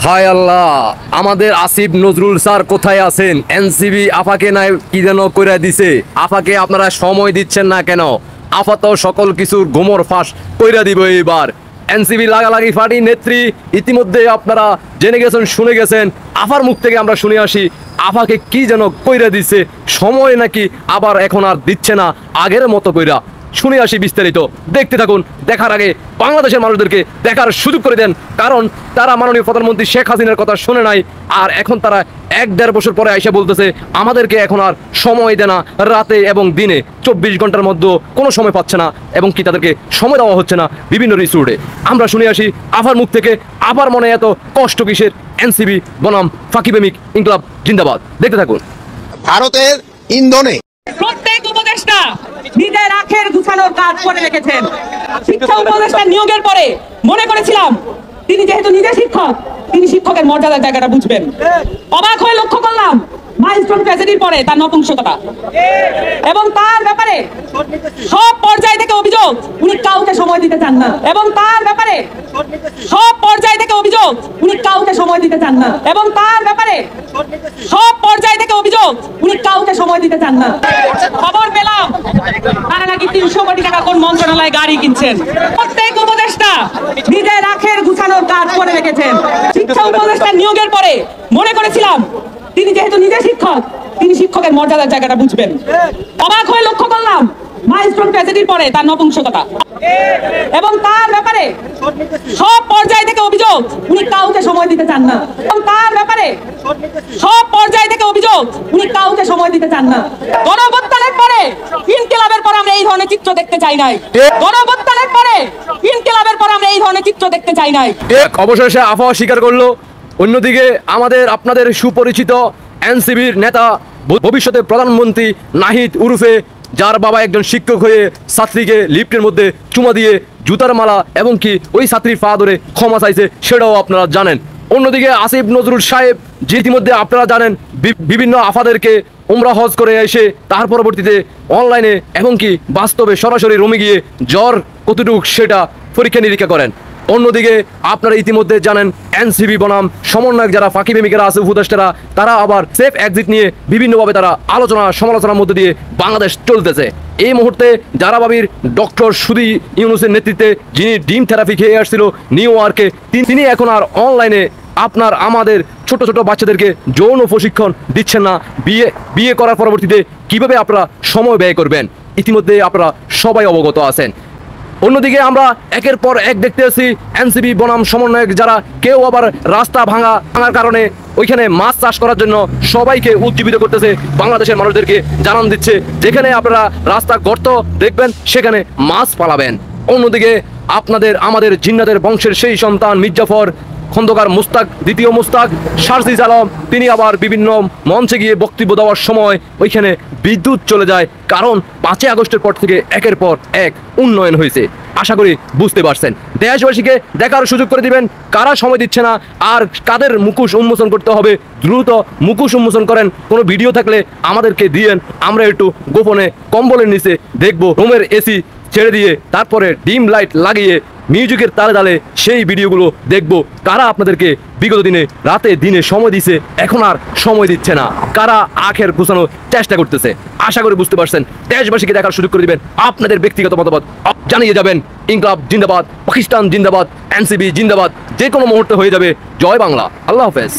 হায় আল্লাহ, আমাদের আসিফ নজরুল স্যার কোথায় আছেন? এনসিবি আফাকে নাই কি যেন কইরা দিছে। আফাকে আপনারা সময় দিচ্ছেন না কেন? আফা তো সকল কিছুর গোমর ফাঁস কইরা দিব এইবার। এনসিবি লাগালাগি ফাটি নেত্রী ইতিমধ্যে আপনারা জেনে গেছেন, শুনে গেছেন। আফার মুখ থেকে আমরা শুনে আসি আফাকে কি যেন কইরা দিছে। সময় নাকি আবার এখন আর দিচ্ছে না আগের মতো কইরা। শুনে আসি বিস্তারিত, দেখতে থাকুন। দেখার আগে বাংলাদেশের মানুষদেরকে দেখার সুযোগ করে দেন, কারণ তারা মাননীয় প্রধানমন্ত্রী শেখ হাসিনার কথা শুনে নাই। আর এখন তারা 1-1.5 বছর পরে এসে বলতেছে আমাদেরকে এখন আর সময় দেয় না, রাতে এবং দিনে 24 ঘন্টার মধ্যে কোনো সময় পাচ্ছে না, এবং কি তাদেরকে সময় দেওয়া হচ্ছে না বিভিন্ন রিসোর্টে। আমরা শুনে আসি আফার মুখ থেকে আবার মনে এত কষ্ট কিসের। এনসিবি বনাম ফাঁকি প্রেমিক ইনকলাব জিন্দাবাদ। দেখতে থাকুন। ভারতের ইন্ধনে প্রত্যেক উপদেষ্টা নিজের আখের গুছানোর কাজ করে রেখেছেন। শিক্ষা উপদেষ্টা নিয়োগের পরে মনে করেছিলাম তিনি যেহেতু নিজে শিক্ষক, তিনি শিক্ষকের মর্যাদার জায়গাটা বুঝবেন। অবাক হয়ে লক্ষ্য করলাম মাইলস্টোন ট্র্যাজেডির পরে তার নপুংসকতা এবং তার ব্যাপারে সব পর্যায় থেকে অভিযোগ উনি কাউকে সময় দিতে চান না, এবং তার ব্যাপারে সব পর্যায় থেকে অভিযোগ উনি কাউকে সময় দিতে চান না, এবং তার ব্যাপারে সব পর্যায় থেকে অভিযোগ উনি কাউকে সময় দিতে চান না। খবর পেলাম তারা নাকি 300 কোটি টাকা কোন মন্ত্রণালয়ে গাড়ি কিনছেন। প্রত্যেক উপদেষ্টা নিজের আখের গুছানোর কাজ করে রেখেছেন। শিক্ষা উপদেষ্টা নিয়োগের পরে মনে করেছিলাম তিনি যেহেতু নিজে শিক্ষক, তিনি শিক্ষকের মর্যাদার জায়গাটা বুঝবেন। অবাক হয়ে লক্ষ্য করলাম মাইলস্টোন ট্র্যাজেডির পরে তার নপুংসকতা এবং তার ব্যাপারে সব পর্যায় থেকে অভিযোগ উনি কাউকে সময় দিতে চান না, এবং তার ব্যাপারে সব পর্যায় থেকে অভিযোগ উনি কাউকে সময় দিতে চান না। গণঅভ্যুত্থানের পরে ইনকিলাবের পর আমরা এই ধরনের চিত্র দেখতে চাই নাই। গণঅভ্যুত্থানের পরে ইনকিলাবের পর আমরা এই ধরনের চিত্র দেখতে চাই নাই। অবশেষে আফা স্বীকার করলো। অন্যদিকে আপনাদের সুপরিচিত এনসিবির নেতা, ভবিষ্যতে প্রধানমন্ত্রী নাহিদ উরুফে, যার বাবা একজন শিক্ষক হয়ে ছাত্রীকে লিফটের মধ্যে চুমা দিয়ে জুতার মালা এবং কি ওই ছাত্রীর পা ধরে ক্ষমা চাইছে, সেটাও আপনারা জানেন। অন্যদিকে আসিফ নজরুল সাহেব, যে ইতিমধ্যে আপনারা জানেন বিভিন্ন আফাদেরকে উমরা হজ করে এসে তার পরবর্তীতে অনলাইনে এবং কি বাস্তবে সরাসরি রোমে গিয়ে জ্বর কতটুকু সেটা পরীক্ষা নিরীক্ষা করেন। অন্যদিকে আপনারা ইতিমধ্যে জানেন এনসিবি বনাম সমন্বয়ক যারা ফাঁকি প্রেমিকেরা আছে, উপদেষ্টারা, তারা আবার সেফ এক্সিট নিয়ে বিভিন্নভাবে তারা আলোচনা সমালোচনার মধ্যে দিয়ে বাংলাদেশ চলতেছে। এই মুহূর্তে যারা ভাবির ডক্টর সুদী ইউনুসের নেতৃত্বে, যিনি ডিম থেরাপি খেয়ে আসছিল নিউ ইয়র্কে, তিনি এখন আর অনলাইনে আমাদের ছোট ছোট বাচ্চাদেরকে যৌন প্রশিক্ষণ দিচ্ছেন না। বিয়ে করার পরবর্তীতে কিভাবে আপনারা সময় ব্যয় করবেন, ইতিমধ্যে আপনারা সবাই অবগত আছেন। অন্যদিকে আমরা একের পর এক দেখতে আসি এনসিবি বনাম সমন্বয়ক যারা কেউ আবার রাস্তা ভাঙার কারণে ওইখানে মাছ চাষ করার জন্য সবাইকে উজ্জীবিত করতেছে, বাংলাদেশের মানুষদেরকে জানান দিচ্ছে যেখানে আপনারা রাস্তা গর্ত দেখবেন সেখানে মাছ পালাবেন। অন্যদিকে আমাদের জিন্নাতের বংশের সেই সন্তান মির্জাফর খন্দকার মুস্তাক, দ্বিতীয় মুস্তাক শারজিজ আলম, তিনি আবার বিভিন্ন মঞ্চে গিয়ে বক্তব্য দেওয়ার সময় ওইখানে বিদ্যুৎ চলে যায়, কারণ 5 আগস্টের পর থেকে একের পর এক উন্নয়ন হয়েছে। আশা করি বুঝতে পারছেন। দেশবাসীকে দেখার সুযোগ করে দিবেন কারা সময় দিচ্ছে না আর কাদের মুখোশ উন্মোচন করতে হবে। দ্রুত মুখোশ উন্মোচন করেন। কোনো ভিডিও থাকলে আমাদেরকে দিয়েন, আমরা একটু গোপনে কম্বলের নিচে দেখবো। রুমের এসি ছেড়ে দিয়ে তারপরে ডিম লাইট লাগিয়ে মিউজিকের তালে তালে সেই ভিডিওগুলো দেখবো। কারা আপনাদেরকে বিগত দিনে রাতে দিনে সময় দিছে, এখন আর সময় দিচ্ছে না, কারা আখের গুছানোর চেষ্টা করতেছে। আশা করি বুঝতে পারছেন। দেশবাসীকে দেখার সুযোগ করে দিবেন, আপনাদের ব্যক্তিগত মতামত জানিয়ে যাবেন। ইনকলাব জিন্দাবাদ, পাকিস্তান জিন্দাবাদ, এনসিবি জিন্দাবাদ। যে কোনো মুহূর্তে হয়ে যাবে জয় বাংলা। আল্লাহ হাফেজ।